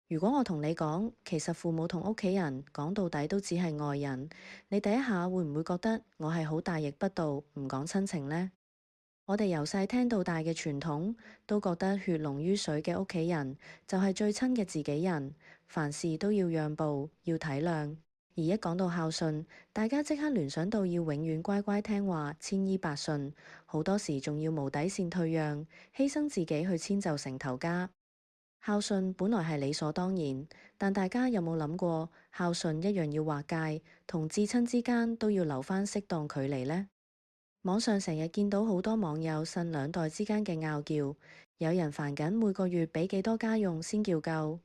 如果我同你講，其實父母同屋企人講到底都只係外人，你第一下會唔會覺得我係好大逆不道，唔講親情呢？我哋由細聽到大嘅傳統，都覺得血濃於水嘅屋企人就係最親嘅自己人，凡事都要讓步，要體諒。而一講到孝順，大家即刻聯想到要永遠乖乖聽話、千依百順，好多時仲要無底線退讓，犧牲自己去遷就成頭家。孝順本來係理所當然，但大家有冇諗過，孝順一樣要劃界，同至親之間都要留返適當距離呢？網上成日見到好多網友呻兩代之間嘅拗撬，有人煩緊每個月俾幾多家用先叫夠，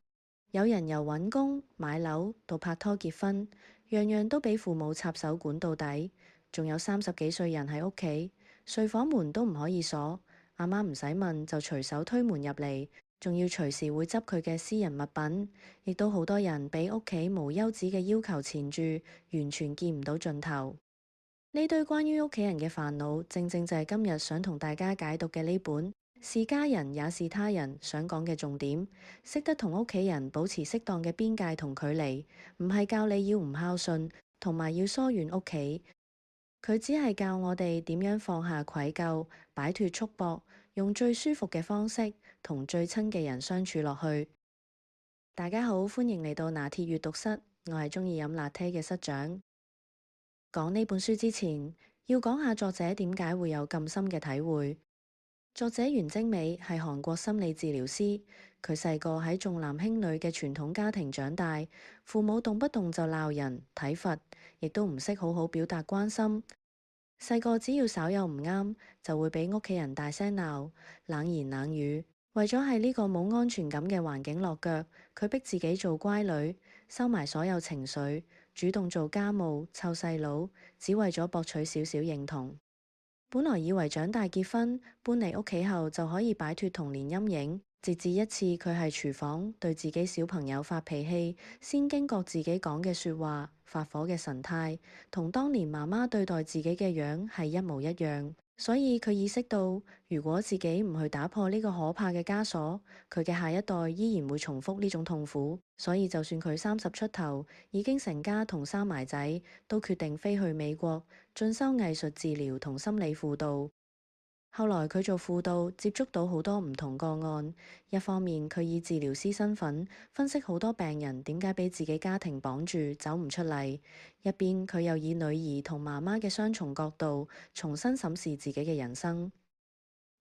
有人由揾工、買樓到拍拖結婚，樣樣都俾父母插手管到底，仲有30幾歲人喺屋企，睡房門都唔可以鎖，阿媽唔使問就隨手推門入嚟，仲要隨時會執佢嘅私人物品，亦都好多人俾屋企無休止嘅要求纏住，完全見唔到盡頭。呢堆關於屋企人嘅煩惱，正正就係今日想同大家解讀嘅呢本是家人也是他人想講嘅重點。識得同屋企人保持適當嘅邊界同距離，唔係教你要唔孝順，同埋要疏遠屋企。佢只係教我哋點樣放下愧疚，擺脫束縛，用最舒服嘅方式同最親嘅人相處落去。大家好，歡迎嚟到拿鐵閱讀室，我係鍾意飲拿鐵嘅室長。講呢本書之前，要講下作者點解會有咁深嘅體會。作者袁晶美係韓國心理治療師，佢細個喺重男輕女嘅傳統家庭長大，父母動不動就鬧人、體罰，亦都唔識好好表達關心。細個只要稍有唔啱，就會俾屋企人大聲鬧、冷言冷語。為咗喺呢個冇安全感嘅環境落腳，佢逼自己做乖女，收埋所有情緒，主動做家務、湊細佬，只為咗博取少少認同。本來以為長大結婚，搬嚟屋企後就可以擺脫童年陰影，直至一次佢喺廚房對自己小朋友發脾氣，先驚覺自己講嘅說話、發火嘅神態，同當年媽媽對待自己嘅樣係一模一樣。所以佢意識到，如果自己唔去打破呢個可怕嘅枷鎖，佢嘅下一代依然會重複呢種痛苦。所以就算佢30出頭，已經成家同生埋仔，都決定飛去美國進修藝術治療同心理輔導。後來佢做輔導，接觸到好多唔同個案。一方面佢以治療師身份分析好多病人點解俾自己家庭綁住走唔出嚟，一邊佢又以女兒同媽媽嘅雙重角度重新審視自己嘅人生。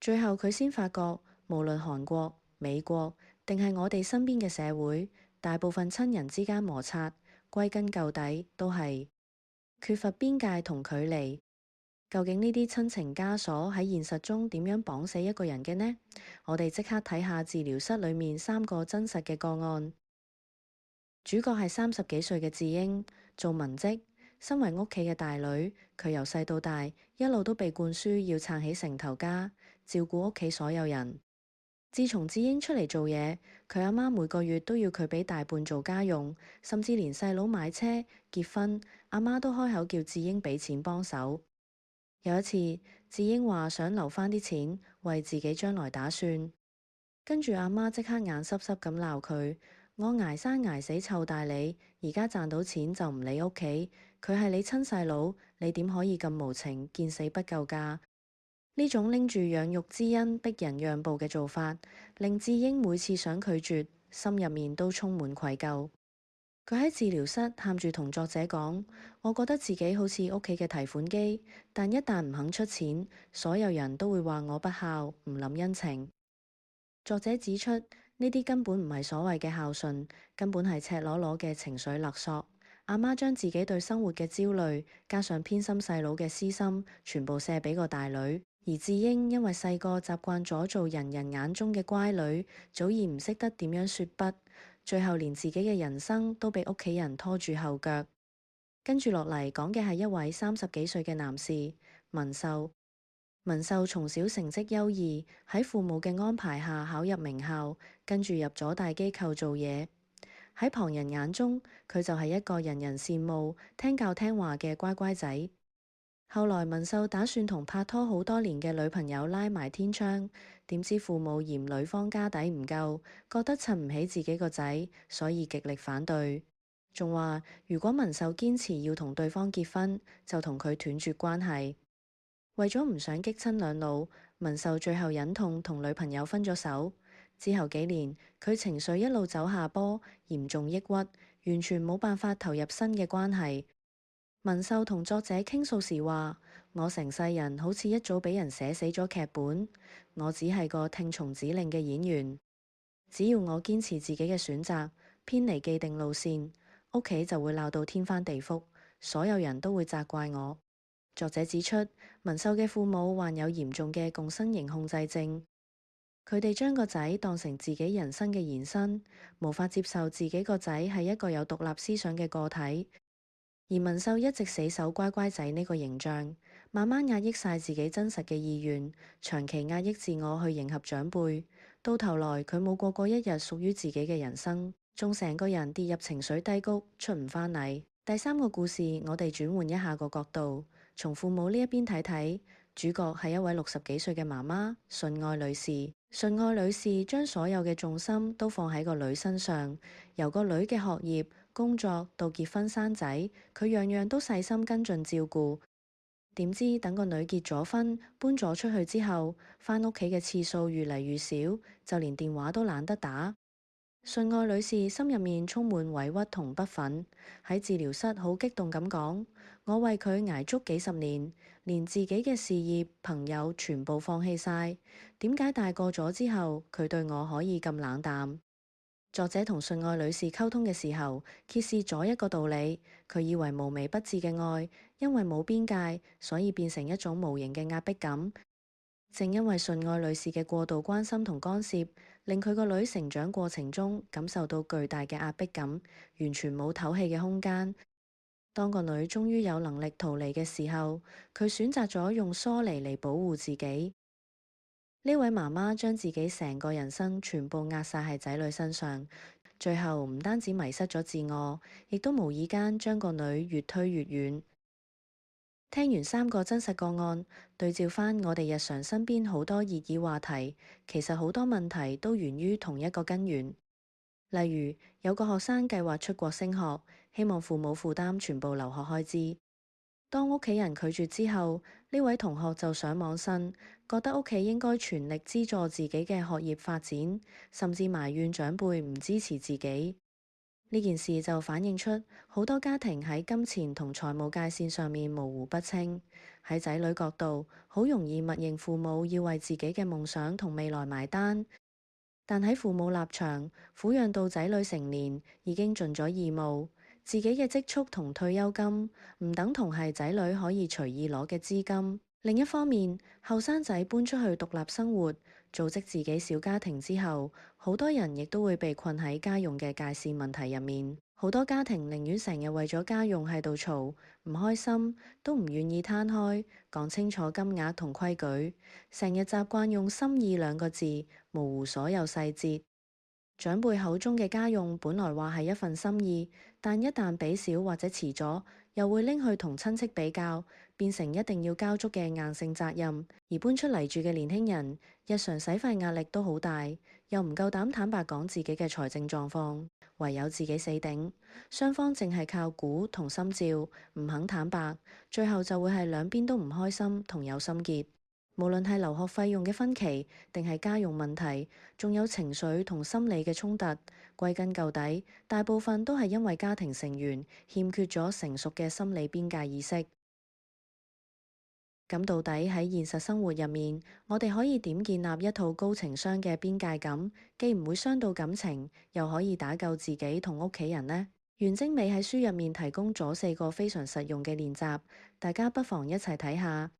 最後佢先發覺，無論韓國、美國定係我哋身邊嘅社會，大部分親人之間摩擦，歸根究底都係缺乏邊界同距離。究竟呢啲親情枷鎖喺現實中點樣綁死一個人嘅呢？我哋即刻睇下治療室裏面3個真實嘅個案。主角係30幾歲嘅智英，做文職，身為屋企嘅大女，佢由細到大一路都被灌輸要撐起成頭家，照顧屋企所有人。自從智英出嚟做嘢，佢阿媽每個月都要佢俾大半做家用，甚至連細佬買車、結婚，阿媽都開口叫智英俾錢幫手。有一次，智英話想留返啲錢為自己將來打算，跟住阿媽即刻眼濕濕咁鬧佢：我捱生捱死湊大你，而家賺到錢就唔理屋企，佢係你親細佬，你點可以咁無情，見死不救㗎？呢種拎住養育之恩逼人讓步嘅做法，令智英每次想拒絕，心入面都充滿愧疚。佢喺治療室喊住同作者講：我覺得自己好似屋企嘅提款機，但一旦唔肯出錢，所有人都會話我不孝，唔諗恩情。作者指出，呢啲根本唔係所謂嘅孝順，根本係赤裸裸嘅情緒勒索。阿媽將自己對生活嘅焦慮，加上偏心細佬嘅私心，全部卸俾個大女。而智英因為細個習慣咗做人人眼中嘅乖女，早已唔識得點樣說不。最後連自己嘅人生都被屋企人拖住後腳。跟住落嚟講嘅係一位30幾歲嘅男士，文秀。文秀從小成績優異，喺父母嘅安排下考入名校，跟住入咗大機構做嘢。喺旁人眼中，佢就係一個人人羨慕、聽教聽話嘅乖乖仔。後來文秀打算同拍拖好多年嘅女朋友拉埋天窗，點知父母嫌女方家底唔夠，覺得襯唔起自己個仔，所以極力反對，仲話如果文秀堅持要同對方結婚，就同佢斷絕關係。為咗唔想激親兩老，文秀最後忍痛同女朋友分咗手。之後幾年，佢情緒一路走下坡，嚴重抑鬱，完全冇辦法投入新嘅關係。文秀同作者傾訴時話：我成世人好似一早俾人寫死咗劇本，我只係個聽從指令嘅演員。只要我堅持自己嘅選擇，偏離既定路線，屋企就會鬧到天翻地覆，所有人都會責怪我。作者指出，文秀嘅父母患有嚴重嘅共生型控制症，佢哋將個仔當成自己人生嘅延伸，無法接受自己個仔係一個有獨立思想嘅個體。而文秀一直死守乖乖仔呢個形象，慢慢壓抑晒自己真實嘅意願，長期壓抑自我去迎合長輩，到頭來佢冇過一日屬於自己嘅人生，仲成個人跌入情緒低谷，出唔返嚟。第三個故事，我哋轉換一下個角度。從父母呢一邊睇睇，主角係一位60幾歲嘅媽媽，順愛女士。順愛女士將所有嘅重心都放喺個女身上，由個女嘅學業、工作到結婚生仔，佢樣樣都細心跟進照顧。點知等個女結咗婚，搬咗出去之後，返屋企嘅次數越嚟越少，就連電話都懶得打。順愛女士心入面充滿委屈同不忿，喺治療室好激動咁講：我為佢捱足幾十年，連自己嘅事業、朋友全部放棄晒，點解大個咗之後，佢對我可以咁冷淡？作者同順愛女士溝通嘅時候，揭示咗一個道理：佢以為無微不至嘅愛，因為冇邊界，所以變成一種無形嘅壓迫感。正因為順愛女士嘅過度關心同干涉，令佢個女成長過程中感受到巨大嘅壓迫感，完全冇唞氣嘅空間。當個女終於有能力逃離嘅時候，佢選擇咗用疏離嚟保護自己。呢位媽媽將自己成個人生全部壓晒喺仔女身上，最後唔單止迷失咗自我，亦都無意間將個女越推越遠。聽完3個真實個案，對照返我哋日常身邊好多熱議話題，其實好多問題都源於同一個根源。例如，有個學生計劃出國升學，希望父母負擔全部留學開支。當屋企人拒絕之後，呢位同學就上網申，覺得屋企應該全力資助自己嘅學業發展，甚至埋怨長輩唔支持自己。呢件事就反映出好多家庭喺金錢同財務界線上面模糊不清。喺仔女角度，好容易默認父母要為自己嘅夢想同未來埋單，但喺父母立場，撫養到仔女成年已經盡咗義務，自己嘅積蓄同退休金唔等同係仔女可以隨意攞嘅資金。另一方面，後生仔搬出去獨立生活，組織自己小家庭之後，好多人亦都會被困喺家用嘅界線問題入面。好多家庭寧願成日為咗家用喺度嘈，唔開心，都唔願意攤開講清楚金額同規矩，成日習慣用心意2個字，模糊所有細節。長輩口中嘅家用本來話係一份心意，但一旦俾少或者遲咗，又會拎去同親戚比較，變成一定要交足嘅硬性責任。而搬出嚟住嘅年輕人，日常使費壓力都好大，又唔夠膽坦白講自己嘅財政狀況，唯有自己死頂。雙方淨係靠估同心照，唔肯坦白，最後就會係兩邊都唔開心同有心結。無論係留學費用嘅分歧，定係家用問題，仲有情緒同心理嘅衝突，歸根究底，大部分都係因為家庭成員欠缺咗成熟嘅心理邊界意識。咁到底喺現實生活入面，我哋可以點建立一套高情商嘅邊界感，既唔會傷到感情，又可以打救自己同屋企人呢？袁精美喺書入面提供咗4個非常實用嘅練習，大家不妨一齊睇下。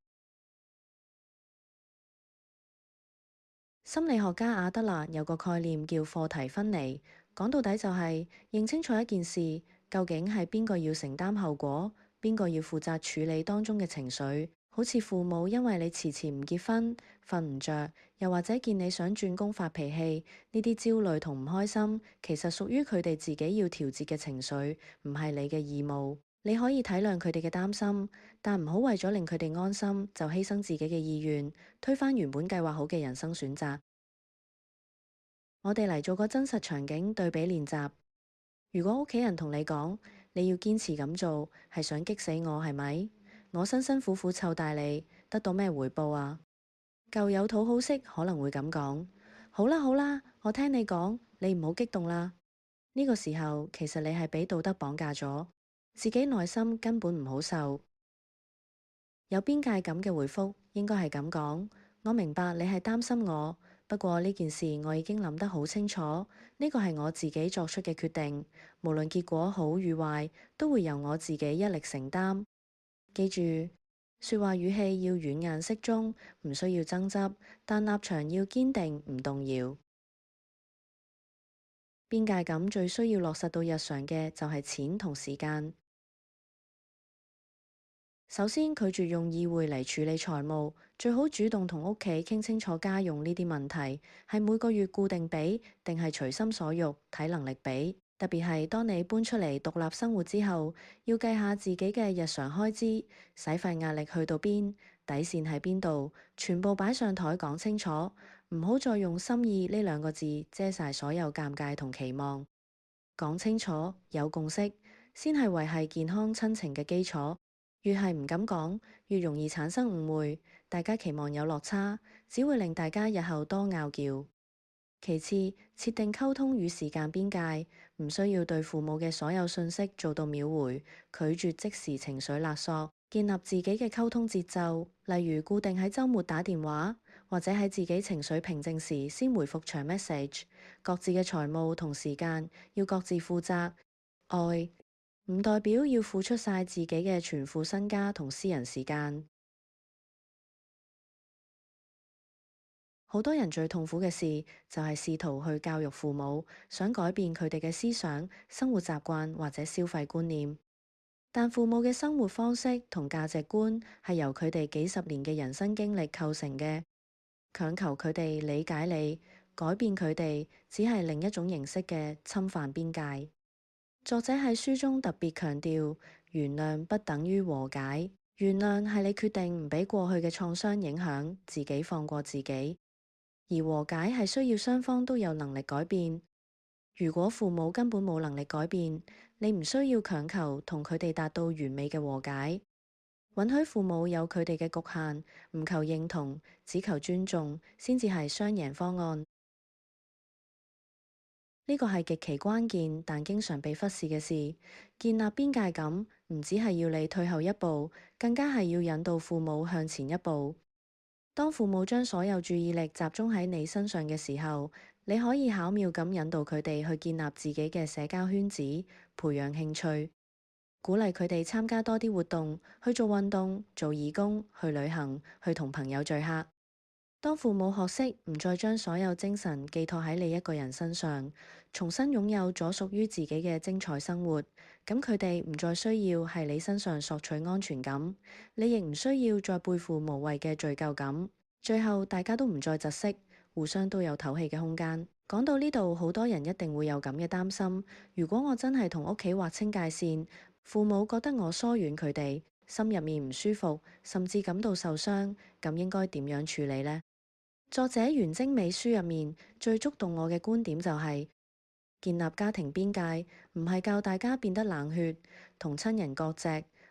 心理學家阿德勒有個概念叫課題分離，講到底就係認清楚一件事，究竟係邊個要承擔後果，邊個要負責處理當中嘅情緒。好似父母因為你遲遲唔結婚，瞓唔着，又或者見你想轉工發脾氣，呢啲焦慮同唔開心，其實屬於佢哋自己要調節嘅情緒，唔係你嘅義務。你可以體諒佢哋嘅擔心，但唔好為咗令佢哋安心，就犧牲自己嘅意願，推翻原本計劃好嘅人生選擇。我哋嚟做個真實場景對比練習。如果屋企人同你講，你要堅持咁做，係想激死我，係咪？我辛辛苦苦湊大你，得到咩回報啊？舊有討好式可能會咁講：好啦好啦，我聽你講，你唔好激動啦。呢個時候其實你係俾道德綁架咗，自己內心根本唔好受。有邊界感嘅回覆應該係咁講：我明白你係擔心我，不過呢件事我已經諗得好清楚，呢個係我自己作出嘅決定，無論結果好與壞，都會由我自己一力承擔。記住，說話語氣要軟硬適中，唔需要爭執，但立場要堅定，唔動搖。邊界感最需要落實到日常嘅就係錢同時間。首先拒絕用議會嚟處理財務，最好主動同屋企傾清楚家用呢啲問題，係每個月固定俾，定係隨心所欲睇能力俾。特別係當你搬出嚟獨立生活之後，要計下自己嘅日常開支，使費壓力去到邊，底線喺邊度，全部擺上台講清楚，唔好再用心意呢兩個字遮晒所有尷尬同期望。講清楚，有共識，先係維繫健康親情嘅基礎。越係唔敢講，越容易產生誤會，大家期望有落差，只會令大家日後多拗撬。其次，設定溝通與時間邊界，唔需要對父母嘅所有信息做到秒回，拒絕即時情緒勒索，建立自己嘅溝通節奏，例如固定喺週末打電話，或者喺自己情緒平靜時先回覆長 message。各自嘅財務同時間要各自負責。愛唔代表要付出晒自己嘅全副身家同私人時間。好多人最痛苦嘅事就係試圖去教育父母，想改變佢哋嘅思想、生活習慣或者消費觀念。但父母嘅生活方式同價值觀係由佢哋幾十年嘅人生經歷構成嘅，強求佢哋理解你、改變佢哋，只係另一種形式嘅侵犯邊界。作者喺書中特別強調，原諒不等於和解，原諒係你決定唔俾過去嘅創傷影響，自己放過自己，而和解係需要雙方都有能力改變。如果父母根本冇能力改變，你唔需要強求同佢哋達到完美嘅和解，允許父母有佢哋嘅局限，唔求認同，只求尊重，先至係雙贏方案。呢個係極其關鍵，但經常被忽視嘅事。建立邊界感，唔只係要你退後一步，更加係要引導父母向前一步。當父母將所有注意力集中喺你身上嘅時候，你可以巧妙咁引導佢哋去建立自己嘅社交圈子，培養興趣，鼓勵佢哋參加多啲活動，去做運動、做義工、去旅行、去同朋友聚客。當父母學識唔再將所有精神寄託喺你一個人身上，重新擁有咗屬於自己嘅精彩生活，咁佢哋唔再需要喺你身上索取安全感，你亦唔需要再背負無謂嘅罪疚感。最後大家都唔再窒息，互相都有唞氣嘅空間。講到呢度，好多人一定會有咁嘅擔心：如果我真係同屋企劃清界線，父母覺得我疏遠佢哋，心入面唔舒服，甚至感到受傷，咁應該點樣處理呢？作者袁精美書入面最觸動我嘅觀點就係建立家庭邊界，唔係教大家變得冷血，同親人割席，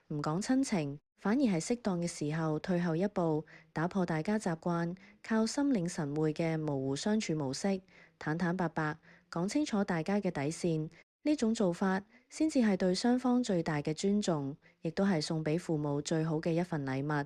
唔講親情，反而係適當嘅時候退後一步，打破大家習慣靠心領神會嘅模糊相處模式，坦坦白白講清楚大家嘅底線。呢種做法先至係對雙方最大嘅尊重，亦都係送俾父母最好嘅一份禮物。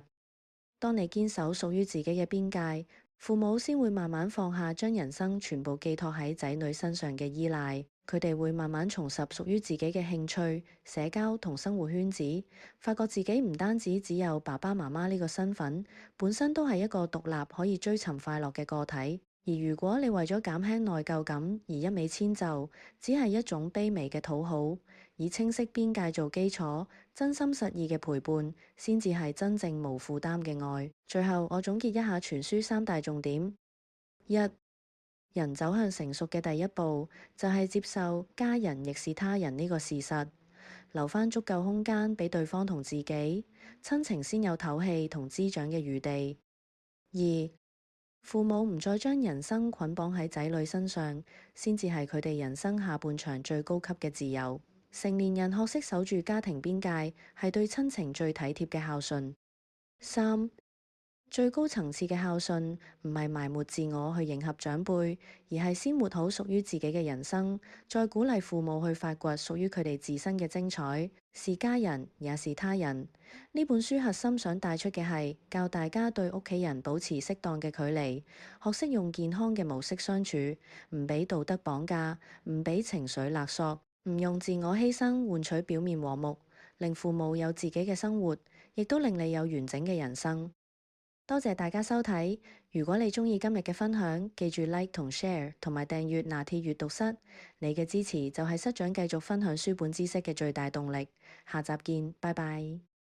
當你堅守屬於自己嘅邊界，父母先會慢慢放下將人生全部寄託喺仔女身上嘅依賴，佢哋會慢慢重拾屬於自己嘅興趣、社交同生活圈子，發覺自己唔單止只有爸爸媽媽呢個身份，本身都係一個獨立可以追尋快樂嘅個體。而如果你為咗減輕內疚感而一味遷就，只係一種卑微嘅討好。以清晰邊界做基礎，真心實意嘅陪伴，先至係真正無負擔嘅愛。最後，我總結一下全書三大重點：一、人走向成熟嘅第一步，就係接受家人亦是他人呢個事實。留返足夠空間俾對方同自己，親情先有唞氣同滋長嘅餘地。二、父母唔再將人生捆綁喺仔女身上，先至係佢哋人生下半場最高級嘅自由。成年人學識守住家庭邊界，係對親情最體貼嘅孝順。三、最高層次嘅孝順，唔係埋沒自我去迎合長輩，而係先活好屬於自己嘅人生，再鼓勵父母去發掘屬於佢哋自身嘅精彩，是家人也是他人。呢本書核心想帶出嘅係教大家對屋企人保持適當嘅距離，學識用健康嘅模式相處，唔俾道德綁架，唔俾情緒勒索，唔用自我犧牲換取表面和睦，令父母有自己嘅生活，亦都令你有完整嘅人生。多謝大家收睇，如果你鍾意今日嘅分享，記住 Like 同 Share 同埋訂閱拿鐵閱讀室，你嘅支持就係室長繼續分享書本知識嘅最大動力。下集見，拜拜。